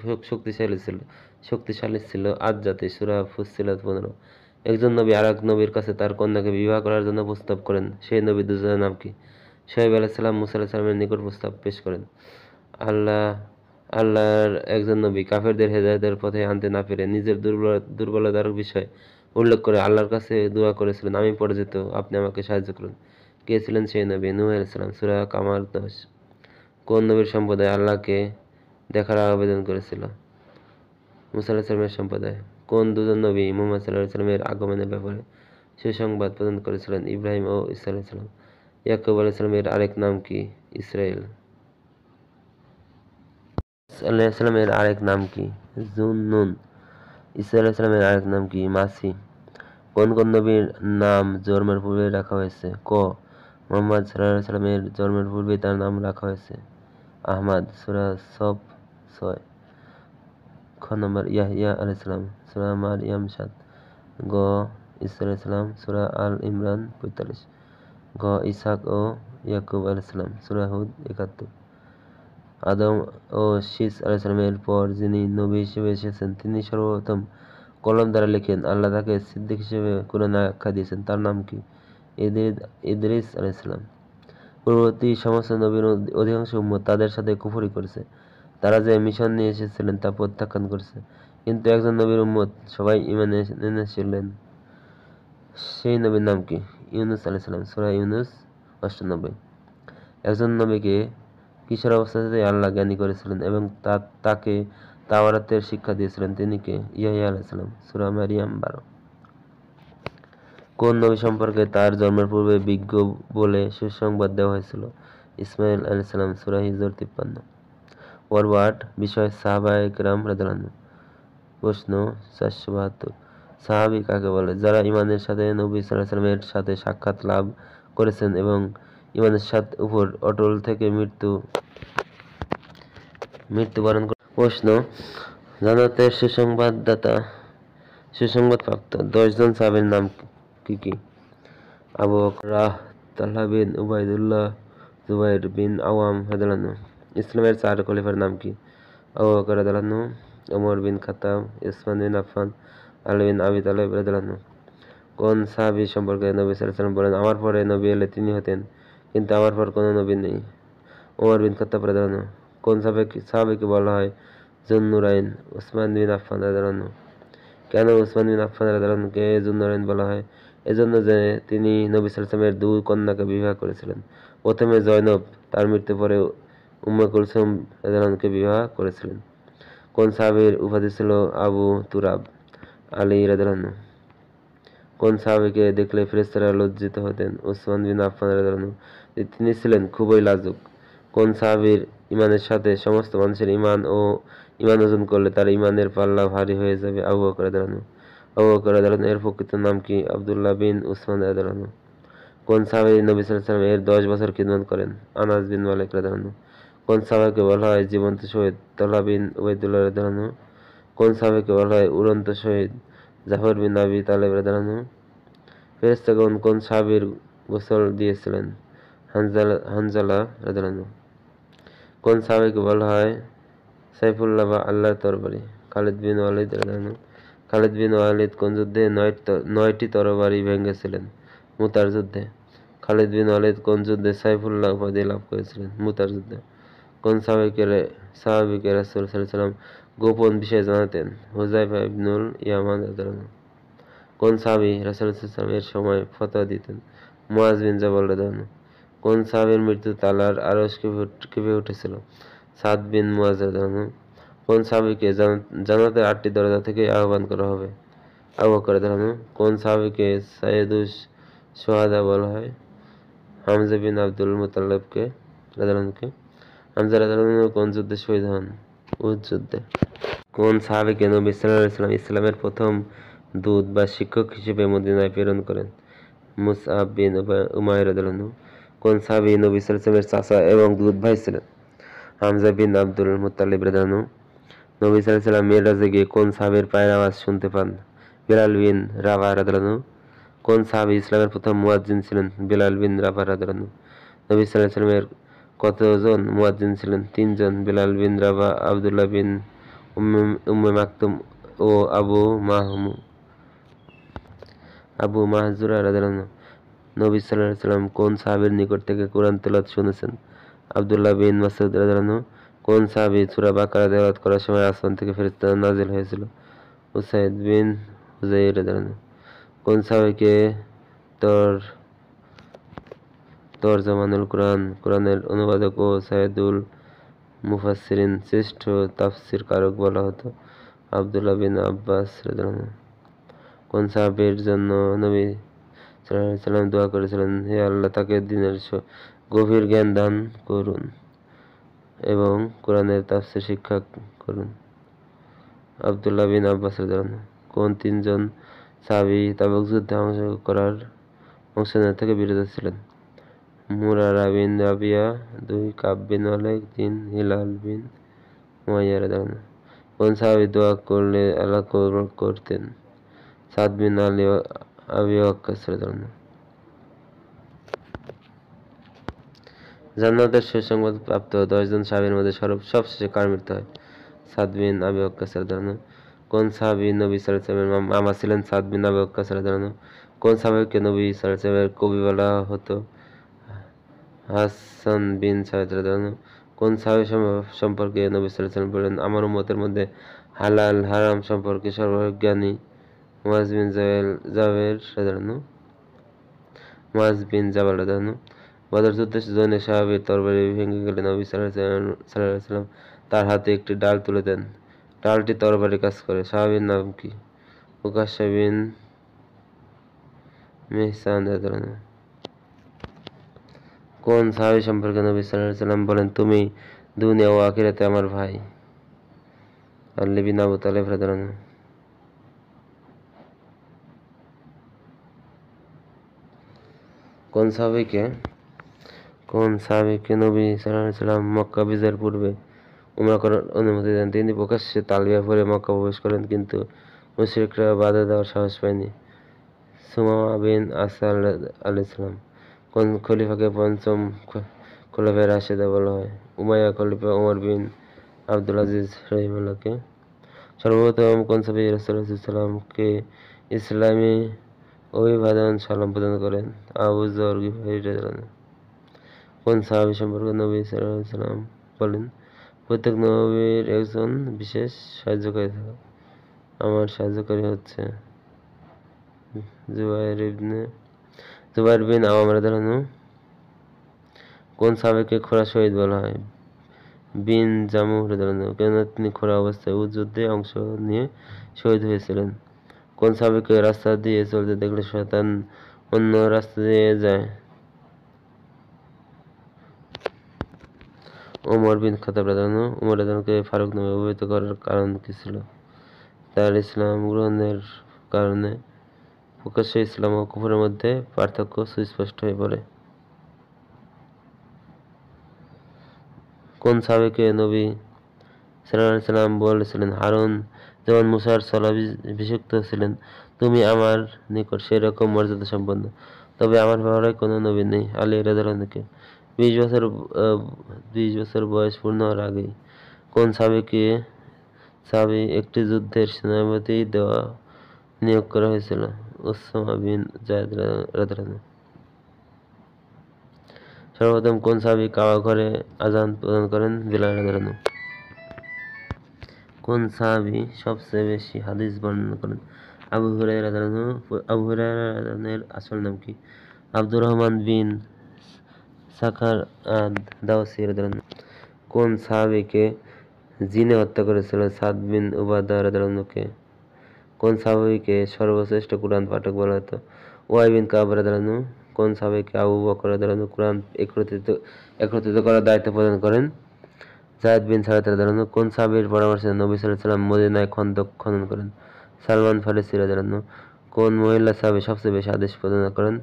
শক্তিশালী ছিল? আদ জাতি, সূরা ফুসসিলাত 15। একজন নবী আরেক নবীর কাছে তার কন্যাকে বিবাহ করার জন্য প্রস্তাব করেন, সেই নবী দুজনের নাম কি? সোহাইব আলাইহিস সালাম মূসা আলাইহিস সালামের নিকট প্রস্তাব পেশ করেন। আল্লাহর একজন নবী কাফেরদের হেদায়েতের পথে আনতে না পেরে নিজের দুর্বলতার বিষয় উল্লেখ করে আল্লাহর কাছে দোয়া করেছিলেন, আমি পরাজিত, আপনি আমাকে সাহায্য করুন। কে ছিলেন সেই নবী? নূহ আলাইহিস সালাম, সূরা কামার 10। কোন নবীর সম্প্রদায় আল্লাহকে দেখার আবেদন করেছিল? মূসা আলাইহিস সালামের সম্প্রদায়। কোন দুজন নবী মুহাম্মদ সাল্লাল্লাহু আলাইহি ওয়াসাল্লামের আগমনের ব্যাপারে সুসংবাদ প্রদান করেছিলেন? ইব্রাহিম ও ঈসা আলাইহিস সালাম। ইয়াকুব আলাইহিস সালামের আরেক নাম কি? ইসরাইল। আলাইহিস সালামের আরেক নাম কি? জুন্নুন। ঈসা আলাইহিস সালামের আরেক নাম কি? মাসিহ। কোন নবীর নাম জন্মের পূর্বে রাখা হয়েছে? ক. মুহাম্মদ সাল্লাল্লাহু আলাইহি ওয়াসাল্লামের জন্মের পূর্বেই তার নাম রাখা হয়েছে। আহমদ, সূরা সফ 6। খ. ইয়াহইয়া আলাইহিস সালাম, সূরা মারইয়াম 7। গ. ঈসা আলাইহিস সালাম, সূরা আল ইমরান 45। ঘ. ইসহাক ও ইয়াকুব আলাইহিস সালাম, সূরা হুদ 71। আদম ও শীস আলাইহিস সালামের পর যিনি নবী হিসেবে এসেছেন তিনি সর্বপ্রথম কলম দ্বারা লিখেন। আল্লাহ তাকে সিদ্দিক হিসেবে কুরআনে আখ্যা দিয়েছেন, তার নাম কি? ইদরিস আলাইহিস সালাম। পূর্ববর্তী সমস্ত নবীর অধিকাংশ উম্মত তাদের সাথে কুফরি করেছে, তারা যে মিশন নিয়ে এসেছিলেন তা প্রত্যাখ্যান করেছে, কিন্তু একজন নবীর উম্মত সবাই ঈমান এনেছিলেন, সেই নবীর নাম কি? ইউনূস আলাইহিস সালাম, সূরা ইউনূস 98। একজন নবীকে কিশোর অবস্থাতেই আল্লাহ জ্ঞানী করেছিলেন এবং তাকে তাওরাতের শিক্ষা দিয়েছিলেন, তিনি কে? ইয়াহইয়া আলাইহিস সালাম, সূরা মারইয়াম 12। কোন নবী সম্পর্কে তার জন্মের পূর্বে বিজ্ঞ বলে সুসংবাদ দেওয়া হয়েছিল? ইসমাঈল আলাইহিস সালাম, সূরা হিজর 53। পর্ব 8, বিষয় সাহাবায়ে কেরাম রাদিয়াল্লাহু আনহুম। প্রশ্ন 472। সাহাবী কাকে বলে? যারা ঈমানের সাথে নবী সাল্লাল্লাহু আলাইহি ওয়াসাল্লামের সাথে সাক্ষাৎ লাভ করেছেন এবং ঈমানের উপর অটল থেকে মৃত্যুবরণ করে। প্রশ্ন, জান্নাতের সুসংবাদপ্রাপ্ত 10 জন সাহাবীর নাম কি? আবু বকর, তালহা বিন উবাইদুল্লাহ, জুবাইর বিন আওয়াম রাদিয়াল্লাহু আনহু। ইসলামের 4 খলিফার নাম কি? আবু বকর রাদিয়াল্লাহু আনহু, ওমর বিন খাত্তাব, উসমান বিন আফফান, আলী বিন আবি তালেব রাদিয়াল্লাহু আনহু। কোন সাহাবী সম্পর্কে নবী সাল্লাল্লাহু আলাইহি ওয়াসাল্লাম বলেন, আমার পরে নবী এলে তিনি হতেন, কিন্তু আমার পর কোনো নবী নেই? ওমর বিন খাত্তাব রাদিয়াল্লাহু আনহু। কোন সাহাবীকে বলা হয় যুন-নুরাইন? উসমান বিন আফফান রাদিয়াল্লাহু আনহু। কেন উসমান বিন আফফান রাদিয়াল্লাহু আনহুকে যুন-নুরাইন বলা হয়? এজন্য যে তিনি নবী সাল্লাল্লাহু আলাইহি ওয়াসাল্লামের 2 কন্যাকে বিবাহ করেছিলেন। প্রথমে জয়নব, তার মৃত্যুর পরে উম্মে কুলসুম রাদিয়াল্লাহু আনহাকে বিবাহ করেছিলেন। কোন সাহাবীর উপাধি ছিল আবু তুরাব? আলী রাদিয়াল্লাহু আনহু। কোন সাহাবীকে দেখলে ফেরেশতারা লজ্জিত হতেন? উসমান বিন আফফান রাদিয়াল্লাহু আনহু। তিনি ছিলেন খুবই লাজুক। কোন সাহাবীর ঈমানের সাথে সমস্ত মানুষের ঈমান ওজন করলে তার ঈমানের পাল্লা ভারী হয়ে যাবে? আবু বকর রাদিয়াল্লাহু আনহু। আবু বকর রাদিয়াল্লাহু আনহু এর প্রকৃত নাম কি? আব্দুল্লাহ বিন উসমান রাদিয়াল্লাহু আনহু। কোন সাহাবী নবী সাল্লাল্লাহু আলাইহি ওয়াসাল্লাম এর 10 বছর খিদমত করেন? আনাস বিন মালিক রাদিয়াল্লাহু আনহু। কোন সাহাবীকে বলা হয় জীবন্ত শহীদ? তালহা বিন উবাইদুল্লাহ রাদিয়াল্লাহু আনহু। কোন সাহাবীকে বলা হয় উড়ন্ত শহীদ? জাফর বিন আবি তালেব রাদিয়াল্লাহু আনহু। ফেরেশতাগণ কোন সাহাবীর গোসল দিয়েছিলেন? হানজালা রাদিয়াল্লাহু আনহু। কোন সাহাবীকে বলা হয় সাইফুল্লাহ বা আল্লাহর তরবারি? খালিদ বিন ওয়ালিদ রাদিয়াল্লাহু আনহু। খালিদ বিন ওয়ালিদ কোন যুদ্ধে 9টি তরবারি ভেঙেছিলেন? মুতার যুদ্ধে। খালিদ বিন ওয়ালিদ কোন যুদ্ধে সাইফুল্লাহ উপাধি লাভ করেছিলেন? মুতার যুদ্ধে। কোন সাহাবীকে রাসূল সাল্লাল্লাহু আলাইহি ওয়াসাল্লাম গোপন বিষয় জানাতেন? হুযায়ফা ইবনুল ইয়ামান রাদিয়াল্লাহু আনহু। কোন সাহাবী রাসূল সাল্লাল্লাহু আলাইহি ওয়াসাল্লাম এর সময় ফতোয়া দিতেন? মুআয বিন জাবাল রাদিয়াল্লাহু আনহু। কোন সাহাবীর মৃত্যুতে আল্লাহর আরশ কেঁপে উঠেছিল? সাদ বিন মুআয রাদিয়াল্লাহু আনহু। কোন সাহাবীকে জান্নাতের 8টি দরজা থেকে আহ্বান করা হবে? আবু বকর রাদিয়াল্লাহু আনহু। কোন সাহাবীকে সাইয়্যিদুশ শুহাদা বলা হয়? হামজা বিন আব্দুল মুত্তালিবকে রাদিয়াল্লাহু আনহুকে। হামজা রাদিয়াল্লাহু আনহু কোন যুদ্ধে শহীদ হন? উহুদ যুদ্ধে। কোন সাহাবীকে নবী সাল্লাল্লাহু আলাইহি ওয়াসাল্লাম ইসলামের প্রথম দূত বা শিক্ষক হিসেবে মদিনায় প্রেরণ করেন? মুসআব বিন উমাইর রাদিয়াল্লাহু আনহু। কোন সাহাবী নবী সাল্লাল্লাহু আলাইহি ওয়াসাল্লামের চাচা এবং দুধ ভাই ছিলেন? হামজা বিন আব্দুল মুত্তালিব রাদিয়াল্লাহু আনহু। নবী সাল্লাল্লাহু আলাইহি ওয়াসাল্লাম মিরাজে গিয়ে কোন সাহাবীর পায়ের আওয়াজ শুনতে পান? বিলাল বিন রাবাহ রাদিয়াল্লাহু আনহু। কোন সাহাবী ইসলামের প্রথম মুয়াজ্জিন ছিলেন? বিলাল বিন রাবাহ রাদিয়াল্লাহু আনহু। নবী সাল্লাল্লাহু আলাইহি ওয়াসাল্লামের কতজন মুয়াজ্জিন ছিলেন? 3 জন, বিলাল বিন রাবাহ, আব্দুল্লাহ বিন উম্মে মাকতুম ও আবু মাহজুরা রাদিয়াল্লাহু আনহু। নবী সাল্লাল্লাহু আলাইহি ওয়াসাল্লাম কোন সাহাবীর নিকট থেকে কুরআন তেলাওয়াত শুনেছেন? আব্দুল্লাহ বিন মাসউদ রাদিয়াল্লাহু আনহু। কোন সাহাবী সূরা বাকারা তেলাওয়াত করার সময় আসমান থেকে ফেরেশতা নাযিল হয়েছিল? উসাইদ বিন হুযাইর রাদিয়াল্লাহু আনহু। কোন সাহাবীকে তরজমানুল কুরআনের অনুবাদক ও সাইয়্যিদুল মুফাসসিরিন শ্রেষ্ঠ তাফসীরকারক বলা হতো? আব্দুল্লাহ বিন আব্বাস রাদিয়াল্লাহু আনহু। কোন সাহাবীর জন্য নবী সাল্লাল্লাহু আলাইহি ওয়াসাল্লাম দোয়া করেছিলেন, হে আল্লাহ তাকে দ্বীনের গভীর জ্ঞান দান করুন এবং কুরআনের তাফসীর শিক্ষা করুন? আব্দুল্লাহ বিন আব্বাস রাদিয়াল্লাহু আনহু। কোন 3 জন সাহাবী তাবুক যুদ্ধে অংশ নেওয়া থেকে বিরত ছিলেন? মুরারা বিন রাবিয়া, 2 কাব বিন মালিক, 3 হিলাল বিন উমাইয়া রাদিয়াল্লাহু আনহু। কোন সাহাবী দোয়া করলে আল্লাহ কবুল করতেন? সাদ বিন আবি ওয়াক্কাস রাদিয়াল্লাহু আনহু। জান্নাতের সুসংবাদ প্রাপ্ত 10 জন সাহাবীর মধ্যে সবশেষে কার মৃত্যু হয়? সাদ বিন আবি ওয়াক্কাস রাদিয়াল্লাহু আনহু। কোন সাহাবী নবী সাল্লাল্লাহু আলাইহি ওয়াসাল্লামের মামা ছিলেন? সাদ বিন আবি ওয়াক্কাস রাদিয়াল্লাহু আনহু। কোন সাহাবীকে নবী সাল্লাল্লাহু আলাইহি ওয়াসাল্লামের কবি বলা হতো? হাসান বিন সাবিত রাদিয়াল্লাহু আনহু। কোন সাহাবী সম্পর্কে নবী সাল্লাল্লাহু আলাইহি ওয়াসাল্লাম বলেন, আমার উম্মতের মধ্যে হালাল হারাম সম্পর্কে সর্বজ্ঞানী মুআয বিন জাবাল রাদিয়াল্লাহু আনহু। মুআয বিন জাবাল রাদিয়াল্লাহু আনহু। বদর যুদ্ধে জনৈক সাহাবীর তরবারি ভেঙে গেলে নবী সাল্লাল্লাহু আলাইহি ওয়াসাল্লাম তার হাতে একটি ডাল তুলে দেন। ডালটি তরবারির কাজ করে। সাহাবীর নাম কি? উকাশা বিন মিহসান রাদিয়াল্লাহু আনহু। কোন সাহাবী সম্পর্কে নবী সাল্লাল্লাহু আলাইহি ওয়াসাল্লাম বলেন, তুমি দুনিয়া ও আখিরাতে আমার ভাই? আলী বিন আবু তালেব রাদিয়াল্লাহু আনহু। কোন সাহাবীকে নবী সাল্লাল্লাহু আলাইহি ওয়াসাল্লাম মক্কা বিজয়ের পূর্বে উমরা করার অনুমতি দেন? তিনি প্রকাশ্যে তালবিয়া পড়ে মক্কা প্রবেশ করেন, কিন্তু মুশরিকরা বাধা দেওয়ার সাহস পায়নি। সুমামা বিন আসাল আলাইহিস সালাম। কোন খলিফাকে পঞ্চম খোলাফায়ে রাশেদা বলা হয়? উমাইয়া খলিফা ওমর বিন আব্দুল আজিজ রাহিমাহুল্লাহকে। সর্বপ্রথম কোন সাহাবী রাসূলুল্লাহ সাল্লাল্লাহু আলাইহি ওয়াসাল্লামকে ইসলামী অভিবাদন সালাম প্রদান করেন? আবু যর গিফারী রাদিয়াল্লাহু আনহু। কোন সাহাবী সম্পর্কে নবী সাল্লাল্লাহু আলাইহি ওয়াসাল্লাম বলেন, প্রত্যেক নবীর একজন বিশেষ সাহায্যকারী থাকে, আমার সাহায্যকারী হচ্ছে জুবাইর বিন আওয়াম রাদিয়াল্লাহু আনহু। কোন সাহাবীকে খোঁড়া শহীদ বলা হয়? বিন জামুহ রাদিয়াল্লাহু আনহু। কেননা তিনি খোঁড়া অবস্থায় উহুদ যুদ্ধে অংশ নিয়ে শহীদ হয়েছিলেন? কোন সাহাবীকে রাস্তা দিয়ে চলতে দেখলে শয়তান অন্য রাস্তা দিয়ে যায়? ওমর বিন খাত্তাব রাদিয়াল্লাহু আনহু। ওমর রাদিয়াল্লাহু আনহুকে ফারুক নামে অভিহিত করার কারণ কি ছিল? তার ইসলাম গ্রহণের কারণে প্রকাশ্যে ইসলাম ও কুফরের মধ্যে পার্থক্য সুস্পষ্ট হয়ে পড়ে। কোন সাহাবীকে নবী সাল্লাল্লাহু আলাইহি ওয়াসাল্লাম বলেছিলেন, হারুন যেমন মুসার স্থলাভিষিক্ত ছিলেন, তুমি আমার নিকট সেরকম মর্যাদা সম্পন্ন, তবে আমার ব্যাপারে কোনো নবী নেই? আলী রাদিয়াল্লাহু আনহুকে। 20 বছর বয়স পূর্ণ হওয়ার আগেই কোন সাহাবী একটি যুদ্ধের সেনাপতি নিয়োগ করা হয়েছিল? উসামা বিন যায়েদ রাদিয়াল্লাহু আনহু। সর্বপ্রথম কোন সাহাবী কাবা ঘরে আযান প্রদান করেন? বিলাল রাদিয়াল্লাহু আনহু। কোন সাহাবী সবচেয়ে বেশি হাদিস বর্ণনা করেন? আবু হুরায়রা রাদিয়াল্লাহু আনহু। আবু হুরায়রা রাদিয়াল্লাহু আনহুর আসল নাম কি? আব্দুর রহমান বিন সাখার আদ-দাওসী রাদিয়াল্লাহু আনহু। কোন সাহাবীকে জিনে হত্যা করেছিল সাদ বিন উবাদা রাদিয়াল্লাহুকে? কোন সাহাবীকে সর্বশ্রেষ্ঠ কুরআন পাঠক বলা হতো? উবাই বিন কাব রাদিয়াল্লাহু? কোন সাহাবীকে আবু বকর রাদিয়াল্লাহু কুরআন একত্রিত করার দায়িত্ব প্রদান করেন? যায়েদ বিন সাবিত রাদিয়াল্লাহু? কোন সাহাবীর পরামর্শে নবী সাল্লাল্লাহু আলাইহি ওয়াসাল্লাম মদিনায় খন্দক খনন করেন? সালমান ফারিসি রাদিয়াল্লাহু? কোন মহিলা সাহাবী সবচেয়ে বেশি আদেশ প্রদান করেন?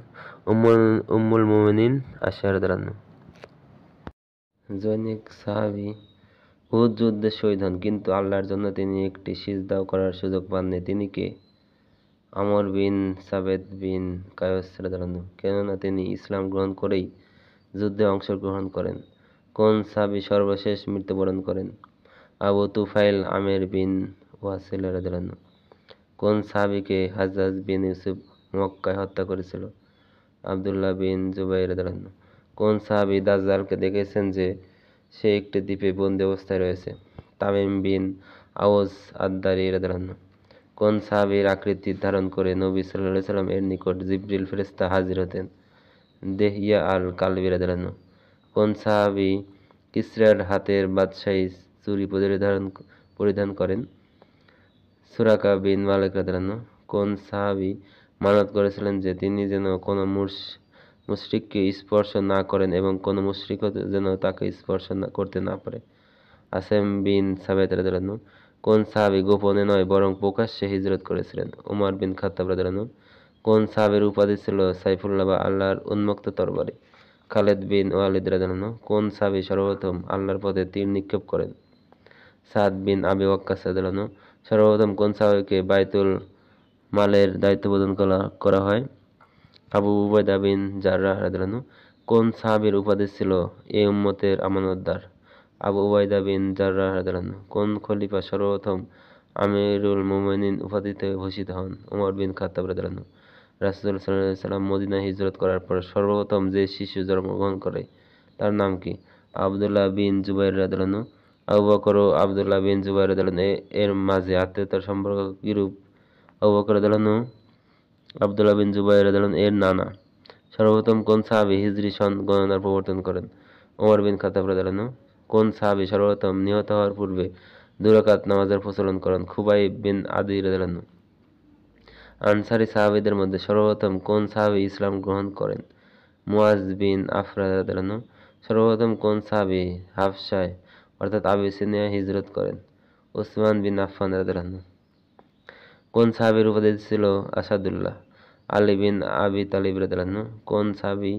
উম্মুল মুমিনিন আয়েশা রাদিয়াল্লাহু। জনৈক সাহাবী উহুদ যুদ্ধে শহীদ হন, কিন্তু আল্লাহর জন্য তিনি একটি সিজদাও করার সুযোগ পাননি। তিনি কে? আমর বিন সাবেত বিন কায়স রাদিয়াল্লাহু? কেননা তিনি ইসলাম গ্রহণ করেই যুদ্ধে অংশগ্রহণ করেন। কোন সাহাবী সর্বশেষ মৃত্যুবরণ করেন? আবু তুফাইল আমের বিন ওয়াসিল রাদিয়াল্লাহু? কোন সাহাবীকে হাজ্জাজ বিন ইউসুফ মক্কায় হত্যা করেছিল? আব্দুল্লাহ বিন জুবাইর রাদিয়াল্লাহু? কোন সাহাবী দাজ্জালকে দেখেছেন যে সে একটি দ্বীপে বন্দী অবস্থায় রয়েছে? তামিম বিন আওস আদ-দারি রাদিয়াল্লাহু? কোন সাহাবীর আকৃতি ধারণ করে নবী সাল্লাল্লাহু আলাইহি ওয়াসাল্লাম এর নিকট জিবরিল ফেরেশতা হাজির হতেন? দেহিয়া আল কালবি রাদিয়াল্লাহু? কোন সাহাবী কিসরার হাতের বাদশাহী চুড়ি পরিধান করেন? সুরাকা বিন মালিক রাদিয়াল্লাহু? কোন সাহাবী মানত করেছিলেন যে তিনি যেন কোনো মুশরিককে স্পর্শ না করেন এবং কোনো মুশরিকও যেন তাকে স্পর্শ করতে না পারে? আসেম বিন সাবিত রাদিয়াল্লাহু? কোন সাহাবী গোপনে নয় বরং প্রকাশ্যে হিজরত করেছিলেন? উমর বিন খাত্তাব রাদিয়াল্লাহু? কোন সাহাবীর উপাধি ছিল সাইফুল্লাহ বা আল্লাহর উন্মুক্ত তরবারি? খালিদ বিন ওয়ালিদ রাদিয়াল্লাহু? কোন সাহাবী সর্বপ্রথম আল্লাহর পথে তীর নিক্ষেপ করেন? সাদ বিন আবি ওয়াক্কাস রাদিয়াল্লাহু? সর্বপ্রথম কোন সাহাবীকে বাইতুল মালের দায়িত্ব প্রদান করা হয়? আবু উবাইদা বিন জাররাহ রাদিয়াল্লাহু? কোন সাহাবীর উপাধি ছিল এ উম্মতের আমানতদার? আবু উবাইদা বিন জাররাহ রাদিয়াল্লাহু? কোন খলিফা সর্বপ্রথম আমিরুল মুমিনিন উপাধিতে ভূষিত হন? উমর বিন খাত্তাব রাদিয়াল্লাহু? রাসূল সাল্লাল্লাহু আলাইহি ওয়াসাল্লাম মদিনায় হিজরত করার পর সর্বপ্রথম যে শিশু জন্মগ্রহণ করে তার নাম কি? আব্দুল্লাহ বিন জুবাইর রাদিয়াল্লাহু? আবু বকর ও আব্দুল্লাহ বিন জুবাইর রাদিয়াল্লাহু এর মাঝে আত্মীয়তার সম্পর্ক কিরূপ? আবু বকর রাদিয়াল্লাহু আব্দুল্লাহ বিন জুবাইর রাদিয়াল্লাহু এর নানা। সর্বপ্রথম কোন সাহাবী হিজরি সন গণনার প্রবর্তন করেন? ওমর বিন খাত্তাব রাদিয়াল্লাহু? কোন সাহাবী সর্বপ্রথম নিহত হওয়ার পূর্বে 2 রাকাত নামাজের প্রচলন করেন? খুবাইব বিন আদি রাদিয়াল্লাহু? আনসারী সাহাবীদের মধ্যে সর্বপ্রথম কোন সাহাবী ইসলাম গ্রহণ করেন? মুয়াজ বিন আফরা রাদিয়াল্লাহু? সর্বপ্রথম কোন সাহাবী হাবশায় অর্থাৎ আবিসিনিয়ায় হিজরত করেন? উসমান বিন আফফান রাদিয়াল্লাহু? কোন সাহাবীর উপাধি ছিল আসাদুল্লাহ? আলী বিন আবি তালিব রাদিয়াল্লাহু? কোন সাহাবী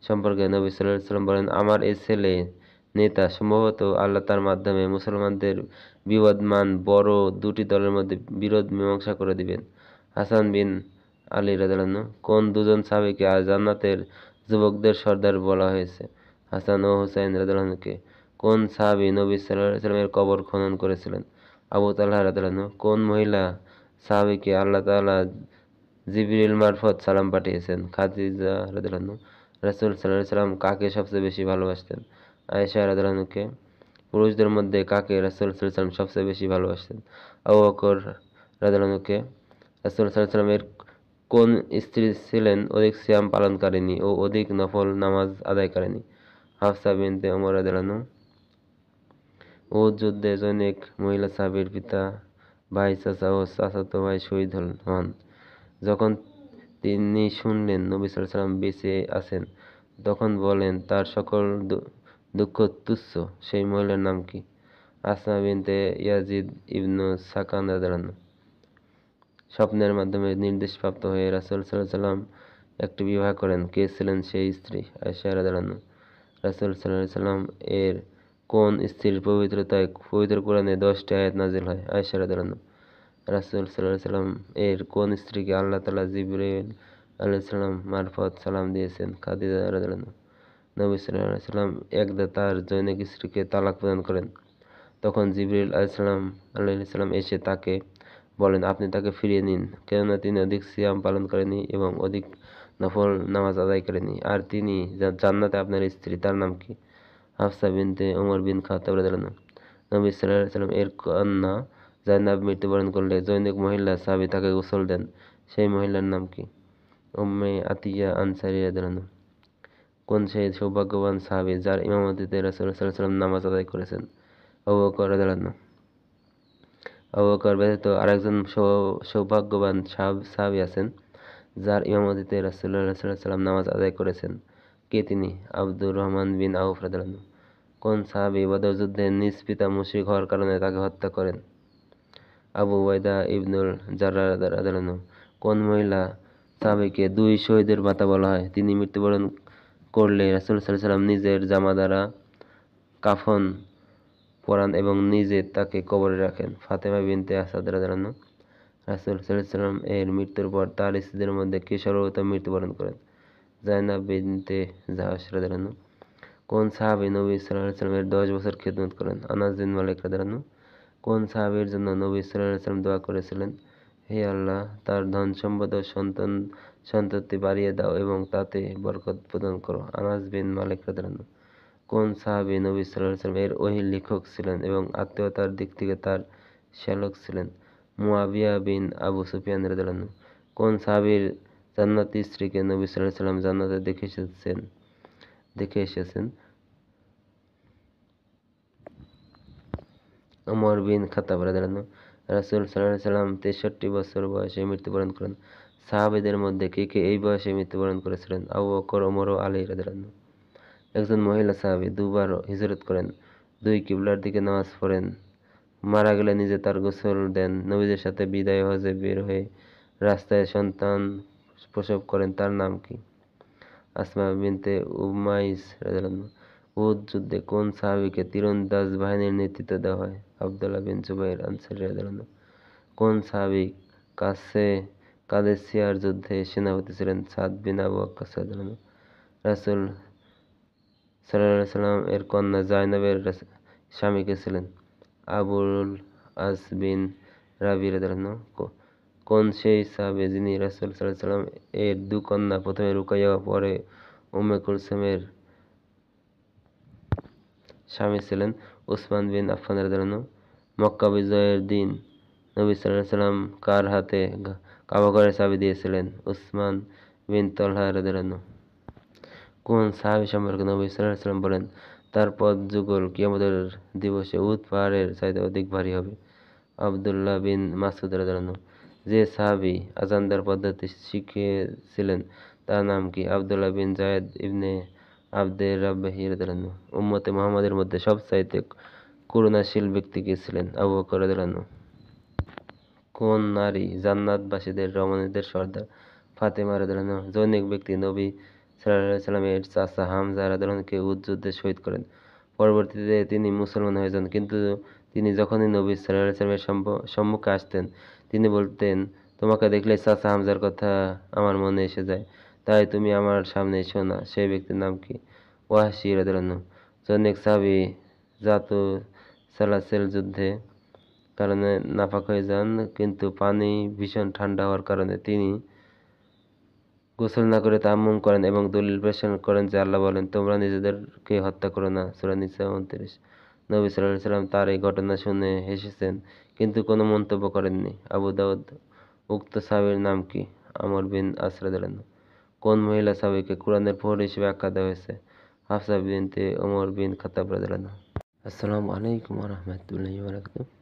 সম্পর্কে নবী সাল্লাল্লাহু আলাইহি ওয়াসাল্লাম বলেন, আমার এই ছেলে নেতা, সম্ভবত আল্লাহ তার মাধ্যমে মুসলমানদের বিবদমান বড় দুটি দলের মধ্যে বিরোধ মীমাংসা করে দিবেন? হাসান বিন আলী রাদিয়াল্লাহু? কোন দুজন সাহাবীকে জান্নাতের যুবকদের সর্দার বলা হয়েছে? হাসান ও হুসাইন রাদিয়াল্লাহুকে? কোন সাহাবী নবী সাল্লাল্লাহু আলাইহি ওয়াসাল্লামের কবর খনন করেছিলেন? আবু তালহা রাদিয়াল্লাহু? কোন মহিলা সাহাবীকে আল্লাহ তাআলা জিবরিল মারফত সালাম পাঠিয়েছেন? খাদিজা রাদিয়াল্লাহু? রাসূল সাল্লাল্লাহু আলাইহি ওয়াসাল্লাম কাকে সবচেয়ে বেশি ভালোবাসতেন? আয়েশা রাদিয়াল্লাহুকে? পুরুষদের মধ্যে কাকে রাসূল সাল্লাল্লাহু আলাইহি ওয়াসাল্লাম সবচেয়ে বেশি ভালোবাসতেন? আবু বকর রাদিয়াল্লাহুকে? রাসূল সাল্লাল্লাহু আলাইহি ওয়াসাল্লামের কোন স্ত্রী ছিলেন অধিক সিয়াম পালনকারিণী ও অধিক নফল নামাজ আদায়কারিণী? হাফসা বিনতে ওমর রাদিয়াল্লাহু? উহুদ যুদ্ধে জনৈক মহিলা সাহাবীর পিতা, ভাই, চাচা ও চাচাতো ভাই শহীদ হন। যখন তিনি শুনলেন নবী সাল্লাল্লাহু আলাইহি ওয়াসাল্লাম বেঁচে আছেন, তখন বলেন, তার সকল দুঃখ তুচ্ছ। সেই মহিলার নাম কি? আসমা বিনতে ইয়াজিদ ইবনু সাকান রাদিয়াল্লাহু? স্বপ্নের মাধ্যমে নির্দেশপ্রাপ্ত হয়ে রাসূল সাল্লাল্লাহু আলাইহি ওয়াসাল্লাম একটি বিবাহ করেন। কে ছিলেন সেই স্ত্রী? আয়েশা রাদিয়াল্লাহু? রাসূল সাল্লাল্লাহু আলাইহি ওয়াসাল্লাম এর কোন স্ত্রীর পবিত্রতায় পবিত্র কোরআনে 10টি আয়াত নাযিল হয়? আয়েশা রাদিয়াল্লাহু? রাসূল সাল্লাল্লাহু আলাইহি ওয়াসাল্লাম এর কোন স্ত্রীকে আল্লাহ তাআলা জিবরিল আলাইহিস সালাম মারফত সালাম দিয়েছেন? খাদিজা রাদিয়াল্লাহু? নবী সাল্লাল্লাহু আলাইহি ওয়াসাল্লাম একদা তার জনৈক স্ত্রীকে তালাক প্রদান করেন। তখন জিবরিল আলাইহিস সালাম এসে তাকে বলেন, আপনি তাকে ফিরিয়ে নিন, কেননা তিনি অধিক সিয়াম পালনকারিণী এবং অধিক নফল নামাজ আদায়কারিণী, আর তিনি জান্নাতে আপনার স্ত্রী। তার নাম কি? হাফসা বিনতে ওমর বিন খাত্তাব রাদিয়াল্লাহু? নবী সাল্লাল্লাহু আলাইহি ওয়াসাল্লাম এর কন্যা যায়নাব মৃত্যুবরণ করলে জনৈক মহিলা সাহাবী তাকে গোসল দেন। সেই মহিলার নাম কি? উম্মে আতিয়া আনসারী রাদিয়াল্লাহু? কোন সেই সৌভাগ্যবান সাহাবী যার ইমামতিতে রাসূল সাল্লাল্লাহু আলাইহি ওয়াসাল্লাম নামাজ আদায় করেছেন? আবু বকর রাদিয়াল্লাহু আনহু। আবু বকর ব্যতীত আরেকজন সৌভাগ্যবান সাহাবী আছেন যার ইমামতিতে রাসূলুল্লাহ সাল্লাল্লাহু আলাইহি ওয়াসাল্লাম নামাজ আদায় করেছেন। কে তিনি? আব্দুর রহমান বিন আউফ রাদিয়াল্লাহু আনহু। কোন সাহাবী বদর যুদ্ধে নিজ পিতা মুশরিক হওয়ার কারণে তাকে হত্যা করেন? আবু উবাইদা ইবনুল জাররাহ রাদিয়াল্লাহু আনহু। কোন মহিলা সাহাবীকে দুই শহীদের ভাতা বলা হয়? তিনি মৃত্যুবরণ করলে রাসূল সাল্লাল্লাহু আলাইহি ওয়াসাল্লাম নিজের জামা দ্বারা কাফন পরান এবং নিজে তাকে কবরে রাখেন। ফাতেমা বিনতে আসাদ রাদিয়াল্লাহু আনহা। রাসূল সাল্লাল্লাহু আলাইহি ওয়াসাল্লাম এর মৃত্যুর পর তার স্ত্রীদের মধ্যে কে সর্বপ্রথম মৃত্যুবরণ করেন? যায়নাব বিনতে জাহশ রাদিয়াল্লাহু আনহা। কোন সাহাবী নবী সাল্লাল্লাহু আলাইহি ওয়াসাল্লামের 10 বছর খিদমত করেন? আনাস বিন মালিক রাদিয়াল্লাহু আনহু। কোন সাহাবীর জন্য নবী সাল্লাল্লাহু আলাইহি ওয়াসাল্লাম দোয়া করেছিলেন? হে আল্লাহ, তার ধন সম্পদ ও সন্ততি বাড়িয়ে দাও এবং তাতে বরকত প্রদান করো। আনাস বিন মালিক রাদিয়াল্লাহু আনহু। কোন সাহাবী নবী সাল্লাল্লাহু আলাইহি ওয়াসাল্লাম এর ওহীর লেখক ছিলেন এবং আত্মীয়তার দিক থেকে তার শ্যালক ছিলেন? মুয়াবিয়া বিন আবু সুফিয়ান রাদিয়াল্লাহু আনহু। কোন সাহাবীর জান্নাতি স্ত্রীকে নবী সাল্লাল্লাহু আলাইহি ওয়াসাল্লাম জান্নাতে দেখে এসেছেন? ওমর বিন খাত্তাব রাদিয়াল্লাহু আনহু। রাসূল সাল্লাল্লাহু আলাইহি ওয়াসাল্লাম 63 বছর বয়সে মৃত্যুবরণ করেন। সাহাবীদের মধ্যে কে এই বয়সে মৃত্যুবরণ করেছিলেন? আবু বকর, ওমর ও আলী রাদিয়াল্লাহু আনহু। একজন মহিলা সাহাবী দুবার হিজরত করেন, দুই কিবলার দিকে নামাজ পড়েন, মারা গেলে নিজে তার গোসল দেন, নবীদের সাথে বিদায় হজে বের হয়ে রাস্তায় সন্তান প্রসব করেন, তার নাম কি? আসমা বিনতে উমাইস রাদিয়াল্লাহু আনহা। উহুদ যুদ্ধে কোন সাহাবীকে তীরন্দাজ বাহিনীর নেতৃত্ব দেওয়া হয়? আব্দুল্লাহ বিন জুবাইর আনসারী রাদিয়াল্লাহু আনহু। কোন সাহাবী কাদেসিয়ার যুদ্ধে সেনাপতি ছিলেন? সাদ বিন আবু ওয়াক্কাস রাদিয়াল্লাহু আনহু। রাসূল সাল্লাল্লাহু আলাইহি ওয়াসাল্লাম এর কন্যা যায়নাবের স্বামী কে ছিলেন? আবুল আস বিন রাবি রাদিয়াল্লাহু আনহু। কোন সেই সাহাবী যিনি রাসূল সাল্লাল্লাহু আলাইহি ওয়াসাল্লাম এর কন্যা, প্রথমে রুকাইয়া ও পরে উম্মে কুলসুমের স্বামী ছিলেন? উসমান বিন আফফান রাদিয়াল্লাহু আনহু। মক্কা বিজয়ের দিন নবী সাল্লাল্লাহু আলাইহি ওয়াসাল্লাম কার হাতে কাবা ঘরের চাবি দিয়েছিলেন? উসমান বিন তালহা রাদিয়াল্লাহু আনহু। কোন সাহাবী সম্পর্কে নবী সাল্লাল্লাহু আলাইহি ওয়াসাল্লাম বলেন, তার পদযুগল কিয়ামতের দিবসে উহুদ পাহাড়ের চাইতে অধিক ভারী হবে? আব্দুল্লাহ বিন মাসউদ রাদিয়াল্লাহু আনহু। যে সাহাবী আযান দেওয়ার পদ্ধতি শিখিয়েছিলেন তার নাম কি? আব্দুল্লাহ বিন যায়েদ ইবনে আবদে রাব্বাহি রাদিয়াল্লাহু আনহু। উম্মতে মুহাম্মাদের মধ্যে সবচাইতে করুণাশীল ব্যক্তি কে ছিলেন? আবু বকর রাদিয়াল্লাহু আনহু। কোন নারী জান্নাতবাসীদের রমণীদের সর্দার? ফাতেমা রাদিয়াল্লাহু আনহা। জনৈক ব্যক্তি নবী সাল্লাল্লাহু আলাইহি ওয়াসাল্লামের চাচা হামজা রাদিয়াল্লাহু আনহুকে উহুদ যুদ্ধে শহীদ করেন। পরবর্তীতে তিনি মুসলমান হয়ে যান, কিন্তু তিনি যখনই নবী সাল্লাল্লাহু আলাইহি ওয়াসাল্লামের সম্মুখে আসতেন, তিনি বলতেন, তোমাকে দেখলেই চাচা হামজার কথা আমার মনে এসে যায়, তাই তুমি আমার সামনে এসো না। সেই ব্যক্তির নাম কি? ওয়াহশী রাদিয়াল্লাহু আনহু। জনৈক সাহাবী জাতু সালাসিল যুদ্ধে কারণে নাপাক হয়ে যান, কিন্তু পানি ভীষণ ঠান্ডা হওয়ার কারণে তিনি গোসল না করে তায়াম্মুম করেন এবং দলিল পেশ করেন যে আল্লাহ বলেন, তোমরা নিজেদেরকে হত্যা করো না। সূরা নিসা 29। নবী সাল্লাল্লাহু আলাইহি ওয়াসাল্লাম তার এই ঘটনা শুনে হেসেছেন, কিন্তু কোনো মন্তব্য করেননি। আবু দাউদ। উক্ত সাহাবীর নাম কি? আমর বিন আস রাদিয়াল্লাহু আনহু। কোন মহিলা সাহাবীকে কুরআনের প্রহরী হিসেবে আখ্যা দেওয়া হয়েছে? হাফসা বিনতে ওমর বিন খাত্তাব রাদিয়াল্লাহু আনহা। আসসালামু আলাইকুম ওয়া রাহমাতুল্লাহি ওয়া বারাকাতুহু।